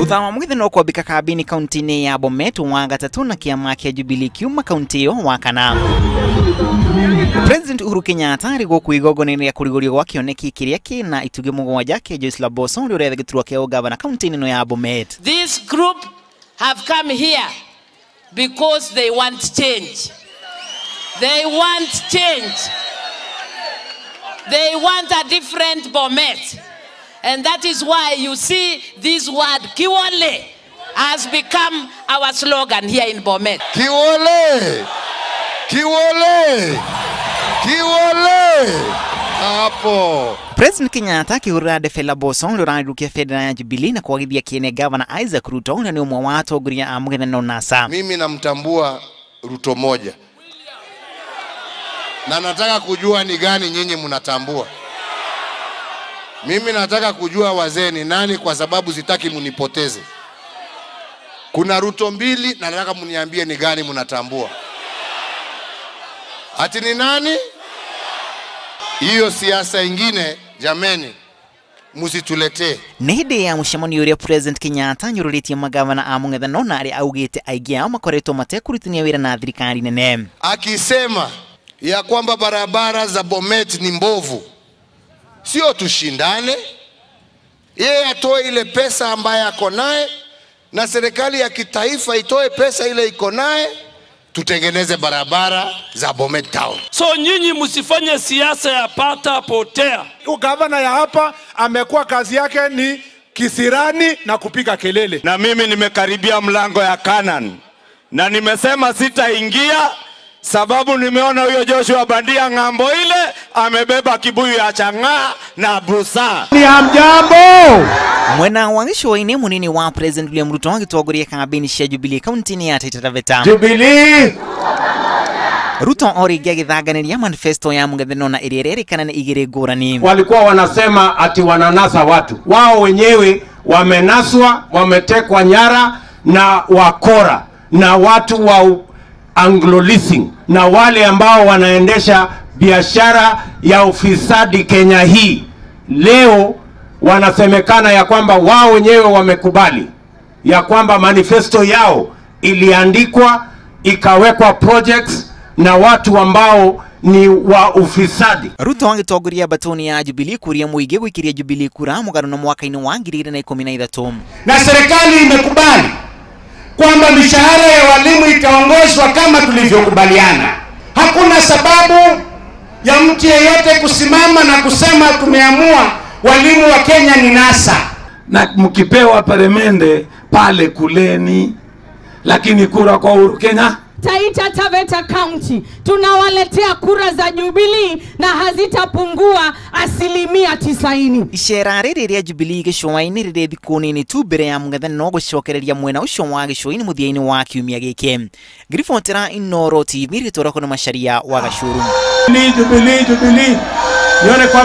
Thutha wa magithitie kwambika kambeini kaunti-ini ya Bomet wa gatatu na kiama kia Jubilee kiuma kaunti-iyo wa kana. President Uhuru Kenyatta ari goku igongona-ini ya kuruguria gwa kioneki kiria kina ituge mugwanja kia Joyce Laboso uri urethe giturwa kia ugavana kaunti-ini ya Bomet. This group have come here because they want change. They want change. They want a different Bomet. And that is why you see this word kiwole has become our slogan here in Bomet. Kiwole! Kiwole! Kiwole! Hapo. President Kenyatta kihurira defe Laboso urarukia federa ya Jubilee na kuagithia kiene gavana Isaac Rutto na ni umwe wa atongoria a mungethaniro nasa. Mimi namtambua Ruto moja. Na nataka kujua ni gani nyinyi mnatambua. Mimi nataka kujua wazee ni nani kwa sababu sitaki munipoteze. Kuna Ruto mbili na nataka muniambie ni gani mnatambua. Ati ni nani? Hiyo siasa ingine jameni musituletee. Nihide ya mucemanio uria President Kenyatta nyururitie magavana a mungethaniro na ari augite aingi ao makoretwo matekurutania wira na thirikari nene. Akisema ya kwamba barabara za Bomet ni mbovu. Sio tushindane. Yeye atoe ile pesa ambayo ako naye na serikali ya kitaifa itoe pesa ile iko naye tutengeneze barabara za Bomet town. So nyinyi msifanye siasa ya pata potea. Ugavana ya hapa amekuwa kazi yake ni kisirani na kupiga kelele. Na mimi nimekaribia mlango ya Canaan na nimesema sitaingia sababu nimeona huyo Joshua bandia ngambo ile amebeba kibuyu ya chang'aa na busa. Ni hamjambo. Mwena wa gicua-ini munini wa President William Ruto agitongoria kambeini cia Jubilee kaunti-ini ya Taita Taveta. Jubilee. Ruto oringi agithanganiria manifesto ya mungethaniro na iria rerikana ni igiri ngurani. Walikuwa wanasema ati wananasa watu. Wao wenyewe wamenaswa, wametekwa nyara na wakora na watu wa Anglo-leasing na wale ambao wanaendesha biashara ya ufisadi Kenya hii. Leo wanasemekana ya kwamba wao wenyewe wamekubali ya kwamba manifesto yao iliandikwa ikawekwa projects na watu ambao ni wa ufisadi. Ruto agitongoria batoni ya Jubilee kuria muingi gwikiria Jubilee kura mugano na mwaka-ini wa 2013. Na serikali imekubali kwamba mishahara ya walimu itaongozwa kama tulivyokubaliana. Hakuna sababu ya mtu yeyote kusimama na kusema tumeamua walimu wa Kenya ni nasa. Na mkipewa peremende pale kuleni, lakini kura kwa Uhuru Kenya. Taita Taveta County tunawaletea kura za Jubilee na hazitapungua 90%. Ishera riri ya Jubilee gicua-ini riri thiku-ini tu mbere ya mungethaniro gucokereria mwena ucio wa gicua-ini muthia-ini wa kiumia giki. Ngiribotera Inoro TV ritorako na Macharia Gachuru. Jubilee. Nione kwa